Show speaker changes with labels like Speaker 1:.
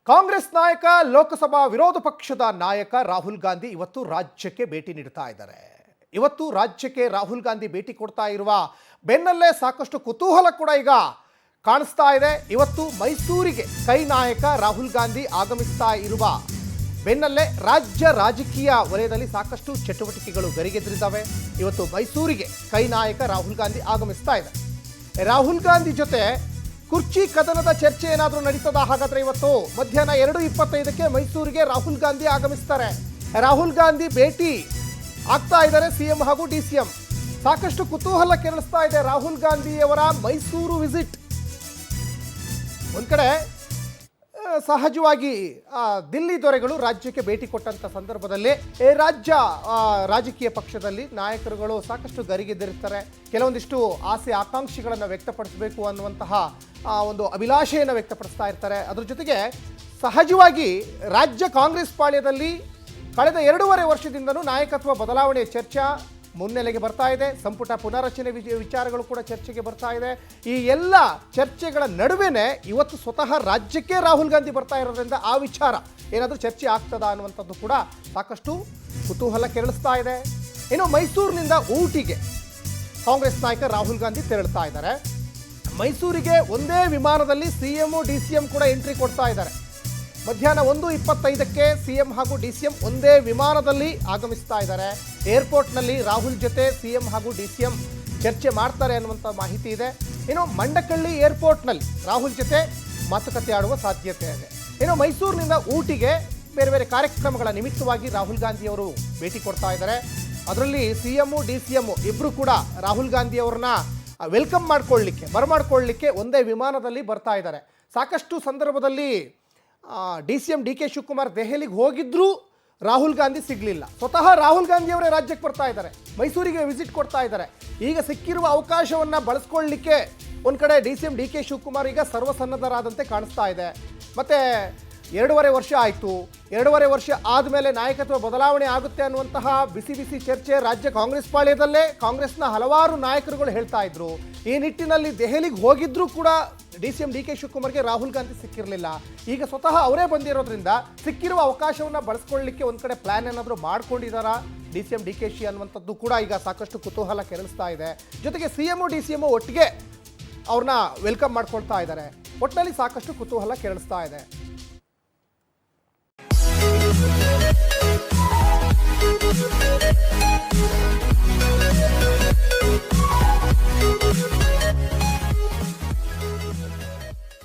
Speaker 1: ಕಾಂಗ್ರೆಸ್ ನಾಯಕ ಲೋಕಸಭಾ ವಿರೋಧ ಪಕ್ಷದ ನಾಯಕ ರಾಹುಲ್ ಗಾಂಧಿ ಇವತ್ತು ರಾಜ್ಯಕ್ಕೆ ಭೇಟಿ ನೀಡ್ತಾ ಇದ್ದಾರೆ. ಇವತ್ತು ರಾಜ್ಯಕ್ಕೆ ರಾಹುಲ್ ಗಾಂಧಿ ಭೇಟಿ ಕೊಡ್ತಾ ಇರುವ ಬೆನ್ನಲ್ಲೇ ಸಾಕಷ್ಟು ಕುತೂಹಲ ಕೂಡ ಈಗ ಕಾಣಿಸ್ತಾ ಇದೆ. ಇವತ್ತು ಮೈಸೂರಿಗೆ ಕೈ ನಾಯಕ ರಾಹುಲ್ ಗಾಂಧಿ ಆಗಮಿಸ್ತಾ ಇರುವ ಬೆನ್ನಲ್ಲೇ ರಾಜ್ಯ ರಾಜಕೀಯ ವಲಯದಲ್ಲಿ ಸಾಕಷ್ಟು ಚಟುವಟಿಕೆಗಳು ಗರಿಗೆದರಿದ್ದಾವೆ. ಇವತ್ತು ಮೈಸೂರಿಗೆ ಕೈ ನಾಯಕ ರಾಹುಲ್ ಗಾಂಧಿ ಆಗಮಿಸ್ತಾ ಇದೆ. ರಾಹುಲ್ ಗಾಂಧಿ ಜೊತೆ ಕುರ್ಚಿ ಕದನದ ಚರ್ಚೆ ಏನಾದರೂ ನಡೀತದ? ಹಾಗಾದ್ರೆ ಇವತ್ತು ಮಧ್ಯಾಹ್ನ 2:25ಕ್ಕೆ ಮೈಸೂರಿಗೆ ರಾಹುಲ್ ಗಾಂಧಿ ಆಗಮಿಸ್ತಾರೆ. ರಾಹುಲ್ ಗಾಂಧಿ ಭೇಟಿ ಆಗ್ತಾ ಇದ್ದಾರೆ ಸಿಎಂ ಹಾಗೂ ಡಿಸಿಎಂ. ಸಾಕಷ್ಟು ಕುತೂಹಲ ಕೆರಳಿಸ್ತಾ ಇದೆ ರಾಹುಲ್ ಗಾಂಧಿಯವರ ಮೈಸೂರು ವಿಸಿಟ್. ಒಂದ್ ಕಡೆ ಸಹಜವಾಗಿ ದಿಲ್ಲಿ ದೊರೆಗಳು ರಾಜ್ಯಕ್ಕೆ ಭೇಟಿ ಕೊಟ್ಟಂತ ಸಂದರ್ಭದಲ್ಲಿ ರಾಜ್ಯ ರಾಜಕೀಯ ಪಕ್ಷದಲ್ಲಿ ನಾಯಕರುಗಳು ಸಾಕಷ್ಟು ಗರಿಗೆದರಿರ್ತಾರೆ. ಕೆಲವೊಂದಿಷ್ಟು ಆಸೆ ಆಕಾಂಕ್ಷೆಗಳನ್ನು ವ್ಯಕ್ತಪಡಿಸಬೇಕು ಅನ್ನುವಂತಹ ಒಂದು ಅಭಿಲಾಷೆಯನ್ನು ವ್ಯಕ್ತಪಡಿಸ್ತಾ ಇರ್ತಾರೆ. ಅದ್ರ ಜೊತೆಗೆ ಸಹಜವಾಗಿ ರಾಜ್ಯ ಕಾಂಗ್ರೆಸ್ ಪಾಳ್ಯದಲ್ಲಿ ಕಳೆದ 2.5 ವರ್ಷದಿಂದಲೂ ನಾಯಕತ್ವ ಬದಲಾವಣೆ ಚರ್ಚೆ ಮುನ್ನೆಲೆಗೆ ಬರ್ತಾ ಇದೆ. ಸಂಪುಟ ಪುನರಚನೆ ವಿಚಾರಗಳು ಕೂಡ ಚರ್ಚೆಗೆ ಬರ್ತಾ ಇದೆ. ಈ ಎಲ್ಲ ಚರ್ಚೆಗಳ ನಡುವೆನೇ ಇವತ್ತು ಸ್ವತಃ ರಾಜ್ಯಕ್ಕೆ ರಾಹುಲ್ ಗಾಂಧಿ ಬರ್ತಾ ಇರೋದ್ರಿಂದ ಆ ವಿಚಾರ ಏನಾದರೂ ಚರ್ಚೆ ಆಗ್ತದಾ ಅನ್ನುವಂಥದ್ದು ಕೂಡ ಸಾಕಷ್ಟು ಕುತೂಹಲ ಕೆರಳಿಸ್ತಾ ಇದೆ. ಇನ್ನು ಮೈಸೂರಿನಿಂದ ಊಟಿಗೆ ಕಾಂಗ್ರೆಸ್ ನಾಯಕ ರಾಹುಲ್ ಗಾಂಧಿ ತೆರಳುತ್ತಾ ಇದ್ದಾರೆ. ಮೈಸೂರಿಗೆ ಒಂದೇ ವಿಮಾನದಲ್ಲಿ ಸಿಎಂ ಡಿಸಿಎಂ ಕೂಡ ಎಂಟ್ರಿ ಕೊಡ್ತಾ ಇದ್ದಾರೆ. ಮಧ್ಯಾಹ್ನ 1:25ಕ್ಕೆ ಸಿಎಂ ಹಾಗೂ ಡಿಸಿಎಂ ಒಂದೇ ವಿಮಾನದಲ್ಲಿ ಆಗಮಿಸ್ತಾ ಇದ್ದಾರೆ. ಏರ್ಪೋರ್ಟ್ನಲ್ಲಿ ರಾಹುಲ್ ಜೊತೆ ಸಿಎಂ ಹಾಗೂ ಡಿಸಿಎಂ ಚರ್ಚೆ ಮಾಡ್ತಾರೆ ಅನ್ನುವಂಥ ಮಾಹಿತಿ ಇದೆ. ಇನ್ನು ಮಂಡಕಳ್ಳಿ ಏರ್ಪೋರ್ಟ್ನಲ್ಲಿ ರಾಹುಲ್ ಜೊತೆ ಮಾತುಕತೆ ಆಡುವ ಸಾಧ್ಯತೆ ಇದೆ. ಇನ್ನು ಮೈಸೂರಿನಿಂದ ಊಟಿಗೆ ಬೇರೆ ಬೇರೆ ಕಾರ್ಯಕ್ರಮಗಳ ನಿಮಿತ್ತವಾಗಿ ರಾಹುಲ್ ಗಾಂಧಿ ಅವರು ಭೇಟಿ ಕೊಡ್ತಾ ಇದ್ದಾರೆ. ಅದರಲ್ಲಿ ಸಿಎಂ ಡಿಸಿಎಂ ಇಬ್ಬರು ಕೂಡ ರಾಹುಲ್ ಗಾಂಧಿ ಅವ್ರನ್ನ ವೆಲ್ಕಮ್ ಬರಮಾಡ್ಕೊಳ್ಳಿಕ್ಕೆ ಒಂದೇ ವಿಮಾನದಲ್ಲಿ ಬರ್ತಾ ಇದ್ದಾರೆ. ಸಾಕಷ್ಟು ಸಂದರ್ಭದಲ್ಲಿ ಡಿಸಿಎಂ ಡಿ ಕೆ ಶಿವಕುಮಾರ್ ದೆಹಲಿಗೆ ಹೋಗಿದ್ರೂ ರಾಹುಲ್ ಗಾಂಧಿ ಸಿಗಲಿಲ್ಲ. ಸ್ವತಃ ರಾಹುಲ್ ಗಾಂಧಿ ಅವರೇ ರಾಜ್ಯಕ್ಕೆ ಬರ್ತಾ ಇದ್ದಾರೆ, ಮೈಸೂರಿಗೆ ವಿಸಿಟ್ ಕೊಡ್ತಾ ಇದ್ದಾರೆ. ಈಗ ಸಿಕ್ಕಿರುವ ಅವಕಾಶವನ್ನು ಬಳಸ್ಕೊಳ್ಳಿಕ್ಕೆ ಒಂದು ಕಡೆ ಡಿಸಿಎಂ ಡಿ ಕೆ ಶಿವಕುಮಾರ್ ಈಗ ಸರ್ವಸನ್ನದ್ಧರಾದಂತೆ ಕಾಣಿಸ್ತಾ ಇದೆ. ಮತ್ತು 2.5 ವರ್ಷ ಆಯಿತು. 2.5 ವರ್ಷ ಆದಮೇಲೆ ನಾಯಕತ್ವ ಬದಲಾವಣೆ ಆಗುತ್ತೆ ಅನ್ನುವಂತಹ ಬಿಸಿ ಚರ್ಚೆ ರಾಜ್ಯ ಕಾಂಗ್ರೆಸ್ ಪಾಳ್ಯದಲ್ಲೇ ಕಾಂಗ್ರೆಸ್ನ ಹಲವಾರು ನಾಯಕರುಗಳು ಹೇಳ್ತಾ ಇದ್ರು. ಈ ನಿಟ್ಟಿನಲ್ಲಿ ದೆಹಲಿಗೆ ಹೋಗಿದ್ರೂ ಕೂಡ ಡಿಸಿಎಂ ಡಿ ಕೆ ಶಿವಕುಮಾರ್ಗೆ ರಾಹುಲ್ ಗಾಂಧಿ ಸಿಕ್ಕಿರಲಿಲ್ಲ. ಈಗ ಸ್ವತಃ ಅವರೇ ಬಂದಿರೋದ್ರಿಂದ ಸಿಕ್ಕಿರುವ ಅವಕಾಶವನ್ನು ಬಳಸ್ಕೊಳ್ಳಿಕ್ಕೆ ಒಂದು ಕಡೆ ಪ್ಲಾನ್ ಏನಾದರೂ ಮಾಡ್ಕೊಂಡಿದ್ದಾರಾ ಡಿಸಿಎಂ ಡಿ ಕೆ ಶಿ ಅನ್ನುವಂಥದ್ದು ಕೂಡ ಈಗ ಸಾಕಷ್ಟು ಕುತೂಹಲ ಕೆರಳಿಸ್ತಾ ಇದೆ. ಜೊತೆಗೆ ಸಿಎಂ ಡಿಸಿಎಂ ಒಟ್ಟಿಗೆ ಅವ್ರನ್ನ ವೆಲ್ಕಮ್ ಮಾಡ್ಕೊಳ್ತಾ ಇದ್ದಾರೆ. ಒಟ್ಟಿನಲ್ಲಿ ಸಾಕಷ್ಟು ಕುತೂಹಲ ಕೆರಳಿಸ್ತಾ ಇದೆ.